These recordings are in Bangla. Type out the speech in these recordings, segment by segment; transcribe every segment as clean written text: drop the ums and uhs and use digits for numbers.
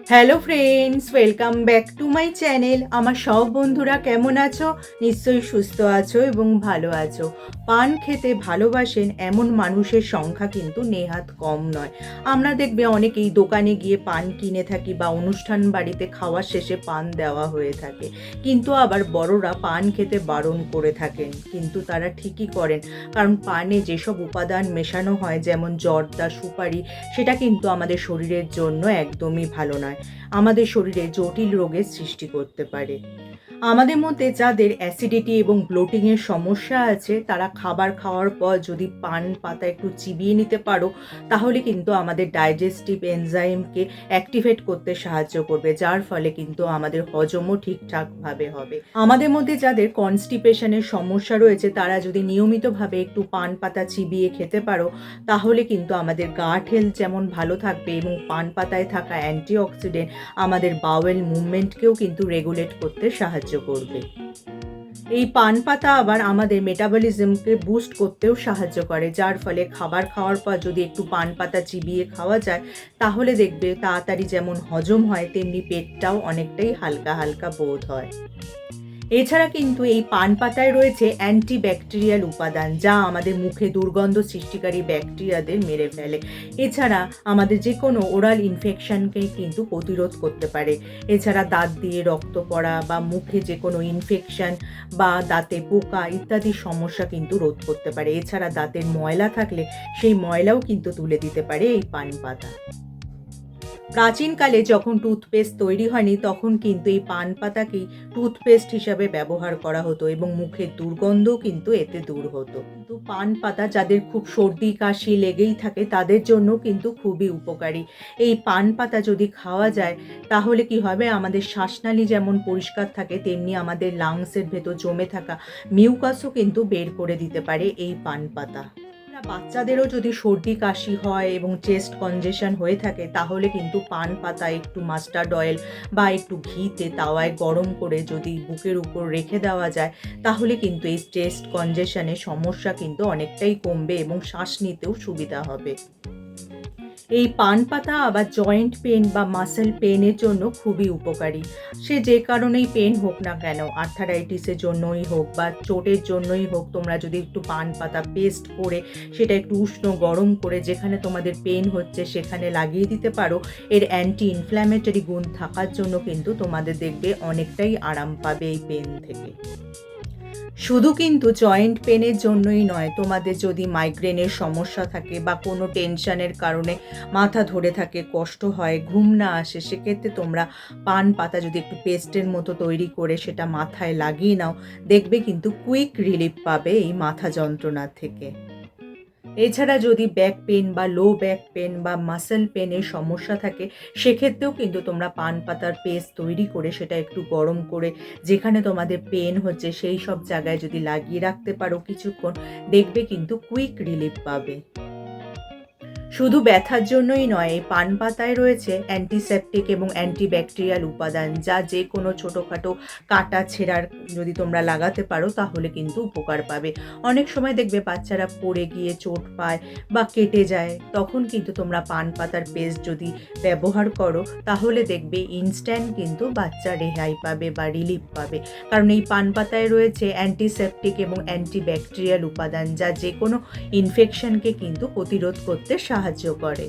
Hello friends, welcome back to my channel. আমার সব বন্ধুরা কেমন আছো? নিশ্চয়ই সুস্থ আছো এবং ভালো আছো। পান খেতে ভালোবাসেন এমন মানুষের সংখ্যা কিন্তু নেহাত কম নয়। আমরা দেখবে অনেকেই দোকানে গিয়ে পান কিনে থাকি বা অনুষ্ঠান বাড়িতে খাওয়ার শেষে পান দেওয়া হয়ে থাকে, কিন্তু আবার বড়রা পান খেতে বারণ করে থাকেন, কিন্তু তারা ঠিকই করেন। কারণ পানে যেসব উপাদান মেশানো হয়, যেমন জর্দা, সুপারি, সেটা কিন্তু আমাদের শরীরের জন্য একদমই ভালো নয়। আমাদের শরীরে জটিল রোগের সৃষ্টি করতে পারে। আমাদের মধ্যে যাদের অ্যাসিডিটি এবং ব্লোটিংয়ের সমস্যা আছে, তারা খাবার খাওয়ার পর যদি পান পাতা একটু চিবিয়ে নিতে পারো, তাহলে কিন্তু আমাদের ডাইজেস্টিভ এনজাইমকে অ্যাক্টিভেট করতে সাহায্য করবে, যার ফলে কিন্তু আমাদের হজমও ঠিকঠাকভাবে হবে। আমাদের মধ্যে যাদের কনস্টিপেশনের সমস্যা রয়েছে, তারা যদি নিয়মিতভাবে একটু পান পাতা চিবিয়ে খেতে পারো, তাহলে কিন্তু আমাদের গাট হেলথ যেমন ভালো থাকবে এবং পান পাতায় থাকা অ্যান্টিঅক্সিডেন্ট আমাদের বাওয়েল মুভমেন্টকেও কিন্তু রেগুলেট করতে সাহায্য করবে। এই পান পাতা আবার আমাদের মেটাবলিজমকে বুস্ট করতেও সাহায্য করে, যার ফলে খাবার খাওয়ার পর যদি একটু পান পাতা চিবিয়ে খাওয়া যায়, তাহলে দেখবে তাড়াতাড়ি যেমন হজম হয়, তেমনি পেটটাও অনেকটাই হালকা হালকা বোধ হয়। এছাড়া কিন্তু এই পান পাতায় রয়েছে অ্যান্টিব্যাকটেরিয়াল উপাদান, যা আমাদের মুখে দুর্গন্ধ সৃষ্টিকারী ব্যাকটেরিয়াদের মেরে ফেলে। এছাড়া আমাদের যে কোনো ওরাল ইনফেকশনকে কিন্তু প্রতিরোধ করতে পারে। এছাড়া দাঁত দিয়ে রক্ত পড়া বা মুখে যে কোনো ইনফেকশন বা দাঁতে পোকা ইত্যাদি সমস্যা কিন্তু রোধ করতে পারে। এছাড়া দাঁতের ময়লা থাকলে সেই ময়লাও কিন্তু তুলে দিতে পারে এই পান পাতা। প্রাচীনকালে যখন টুথপেস্ট তৈরি হয়নি, তখন কিন্তু এই পান পাতাকেই টুথপেস্ট হিসাবে ব্যবহার করা হতো এবং মুখের দুর্গন্ধও কিন্তু এতে দূর হতো। কিন্তু পান পাতা যাদের খুব সর্দি কাশি লেগেই থাকে, তাদের জন্য কিন্তু খুবই উপকারী। এই পান পাতা যদি খাওয়া যায়, তাহলে কি হবে, আমাদের শ্বাসনালী যেমন পরিষ্কার থাকে, তেমনি আমাদের লাংসের ভেতর জমে থাকা মিউকাসও কিন্তু বের করে দিতে পারে এই পান পাতা। বাচ্চাদেরও যদি সর্দি কাশি হয় এবং চেস্ট কনজেশন হয়ে থাকে, তাহলে কিন্তু পান পাতা একটু মাস্টার্ড অয়েল বা একটু ঘিতে তাওয়ায় গরম করে যদি বুকের উপর রেখে দেওয়া যায়, তাহলে কিন্তু এই চেস্ট কনজেশনের সমস্যা কিন্তু অনেকটাই কমবে এবং শ্বাস নিতেও সুবিধা হবে। এই পান পাতা আবার জয়েন্ট পেন বা মাসেল পেনের জন্য খুবই উপকারী। সে যে কারণেই পেন হোক না কেন, আর্থারাইটিসের জন্যই হোক বা চোটের জন্যই হোক, তোমরা যদি একটু পান পাতা পেস্ট করে সেটা একটু উষ্ণ গরম করে যেখানে তোমাদের পেন হচ্ছে সেখানে লাগিয়ে দিতে পারো, এর অ্যান্টি ইনফ্ল্যামেটরি গুণ থাকার জন্য কিন্তু তোমাদের দেখবে অনেকটাই আরাম পাবে এই পেন থেকে। শুধু কিন্তু জয়েন্ট পেনের জন্যই নয়, তোমাদের যদি মাইগ্রেনের সমস্যা থাকে বা কোনো টেনশনের কারণে মাথা ধরে থাকে, কষ্ট হয়, ঘুম না আসে, সেক্ষেত্রে তোমরা পান পাতা যদি একটু পেস্টের মতো তৈরি করে সেটা মাথায় লাগিয়ে নাও, দেখবে কিন্তু কুইক রিলিফ পাবে এই মাথা যন্ত্রণা থেকে। এছাড়া যদি ব্যাক পেন বা লো ব্যাক পেন বা মাসল পেনের সমস্যা থাকে, সেক্ষেত্রেও কিন্তু তোমরা পান পাতার পেস্ট তৈরি করে সেটা একটু গরম করে যেখানে তোমাদের পেন হচ্ছে সেই সব জায়গায় যদি লাগিয়ে রাখতে পারো কিছুক্ষণ, দেখবে কিন্তু কুইক রিলিফ পাবে। শুধু ব্যথার জন্যই নয়, এই পান পাতায় রয়েছে অ্যান্টিসেপটিক এবং অ্যান্টিব্যাকটেরিয়াল উপাদান, যা যে কোনো ছোটোখাটো কাটা ছেঁড়ার যদি তোমরা লাগাতে পারো, তাহলে কিন্তু উপকার পাবে। অনেক সময় দেখবে বাচ্চারা পড়ে গিয়ে চোট পায় বা কেটে যায়, তখন কিন্তু তোমরা পান পাতার পেস্ট যদি ব্যবহার করো, তাহলে দেখবে ইনস্ট্যান্ট কিন্তু বাচ্চা রেহাই পাবে বা রিলিফ পাবে। কারণ এই পান পাতায় রয়েছে অ্যান্টিসেপটিক এবং অ্যান্টিব্যাকটেরিয়াল উপাদান, যা যে কোনো ইনফেকশনকে কিন্তু প্রতিরোধ করতে সাহায্য করে।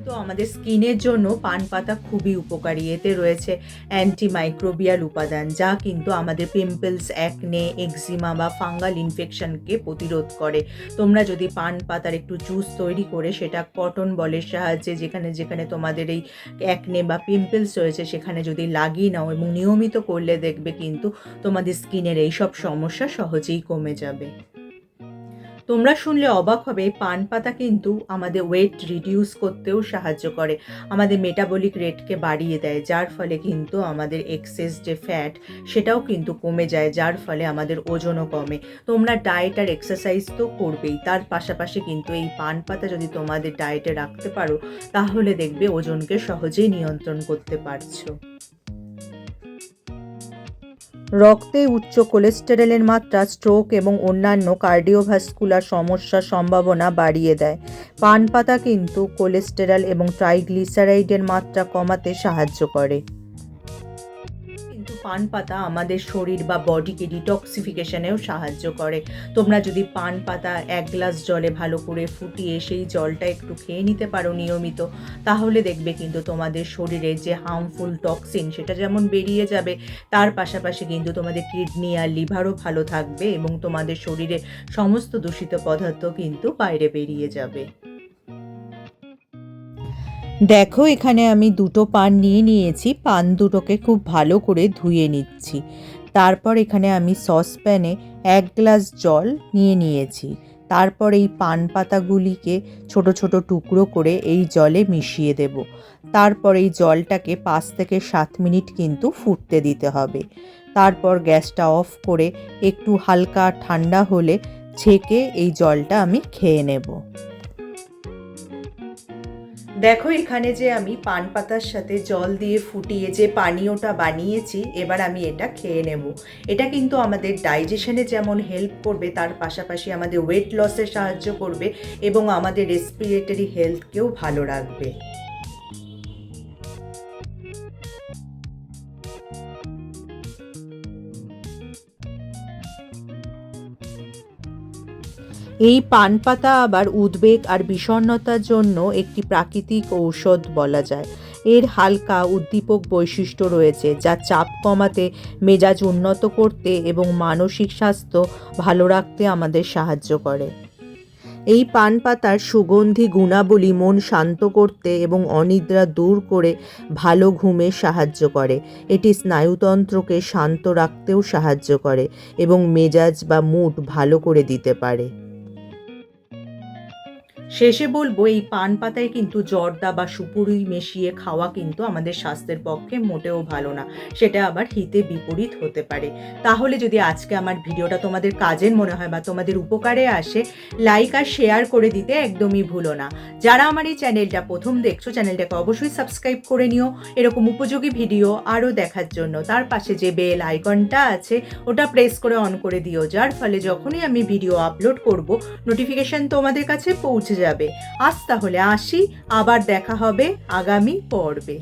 তো আমাদের স্কিনের জন্য পান পাতা খুবই উপকারী। এতে রয়েছে অ্যান্টিমাইক্রোবিয়াল উপাদান, যা কিন্তু আমাদের পিম্পলস, অ্যাকনে, এক্সিমা বা ফাঙ্গাল ইনফেকশনকে প্রতিরোধ করে। তোমরা যদি পান পাতার একটু জুস তৈরি করে সেটা কটন বলের সাহায্যে যেখানে যেখানে তোমাদের এই অ্যাকনে বা পিম্পলস রয়েছে সেখানে যদি লাগিয়ে নাও এবং নিয়মিত করলে, দেখবে কিন্তু তোমাদের স্কিনের এইসব সমস্যা সহজেই কমে যাবে। তোমরা শুনলে অবাক হবে, পান পাতা কিন্তু আমাদের ওয়েট রিডিউস করতেও সাহায্য করে, আমাদের মেটাবলিক রেটকে বাড়িয়ে দেয়, যার ফলে কিন্তু আমাদের এক্সেস যে ফ্যাট সেটাও কিন্তু কমে যায়, যার ফলে আমাদের ওজনও কমে। তোমরা ডায়েট আর এক্সারসাইজ তো করবেই, তার পাশাপাশি কিন্তু এই পান পাতা যদি তোমাদের ডায়েটে রাখতে পারো, তাহলে দেখবে ওজনকে সহজেই নিয়ন্ত্রণ করতে পারছো। রক্তে উচ্চ কোলেস্টেরলের মাত্রা স্ট্রোক এবং অন্যান্য কার্ডিওভাস্কুলার সমস্যার সম্ভাবনা বাড়িয়ে দেয়। পান পাতা কিন্তু কোলেস্টেরল এবং ট্রাইগ্লিসারাইডের মাত্রা কমাতে সাহায্য করে। কিন্তু পান পাতা আমাদের শরীর বা বডিকে ডিটক্সিফিকেশনেও সাহায্য করে। তোমরা যদি পান পাতা 1 গ্লাস জলে ভালো করে ফুটিয়ে সেই জলটা একটু খেয়ে নিতে পারো নিয়মিত, তাহলে দেখবে কিন্তু তোমাদের শরীরে যে হার্মফুল টক্সিন সেটা যেমন বেরিয়ে যাবে, তার পাশাপাশি কিন্তু তোমাদের কিডনি আর লিভারও ভালো থাকবে এবং তোমাদের শরীরে সমস্ত দূষিত পদার্থ কিন্তু বাইরে বেরিয়ে যাবে। দেখো এখানে আমি 2টো পান নিয়ে নিয়েছি। পান দুটোকে খুব ভালো করে ধুয়ে নিচ্ছি। তারপর এখানে আমি সসপ্যানে 1 গ্লাস জল নিয়ে নিয়েছি। তারপর এই পান পাতাগুলিকে ছোট ছোট টুকরো করে এই জলে মিশিয়ে দেব। তারপর এই জলটাকে 5 থেকে 7 মিনিট কিন্তু ফুটতে দিতে হবে। তারপর গ্যাসটা অফ করে একটু হালকা ঠান্ডা হলে ছেঁকে এই জলটা আমি খেয়ে নেব। দেখো এখানে যে আমি পান পাতার সাথে জল দিয়ে ফুটিয়ে যে পানীয়টা বানিয়েছি, এবার আমি এটা খেয়ে নেব। এটা কিন্তু আমাদের ডাইজেশনে যেমন হেল্প করবে, তার পাশাপাশি আমাদের ওয়েট লসে সাহায্য করবে এবং আমাদের রেসপিরেটরি হেলথকেও ভালো রাখবে। এই পান পাতা আবার উদ্বেগ আর বিষণ্ণতার জন্য একটি প্রাকৃতিক ঔষধ বলা যায়। এর হালকা উদ্দীপক বৈশিষ্ট্য রয়েছে, যা চাপ কমাতে, মেজাজ উন্নত করতে এবং মানসিক স্বাস্থ্য ভালো রাখতে আমাদের সাহায্য করে। এই পান পাতার সুগন্ধি গুণাবলী মন শান্ত করতে এবং অনিদ্রা দূর করে ভালো ঘুমে সাহায্য করে। এটি স্নায়ুতন্ত্রকে শান্ত রাখতেও সাহায্য করে এবং মেজাজ বা মুড ভালো করে দিতে পারে। শেষে বলবো, এই পান পাতায় কিন্তু জর্দা বা সুপুরি মিশিয়ে খাওয়া কিন্তু আমাদের স্বাস্থ্যের পক্ষে মোটেও ভালো না। সেটা আবার হিতে বিপরীত হতে পারে। তাহলে যদি আজকে আমার ভিডিওটা তোমাদের কাজের মনে হয় বা তোমাদের উপকারে আসে, লাইক আর শেয়ার করে দিতে একদমই ভুলো না। যারা আমার এই চ্যানেলটা প্রথম দেখছো, চ্যানেলটাকে অবশ্যই সাবস্ক্রাইব করে নিও এরকম উপযোগী ভিডিও আরও দেখার জন্য। তার পাশে যে বেল আইকনটা আছে ওটা প্রেস করে অন করে দিও, যার ফলে যখনই আমি ভিডিও আপলোড করব নোটিফিকেশন তোমাদের কাছে পৌঁছে যাবে। আজ তাহলে আসি, আবার দেখা হবে আগামী পর্বে।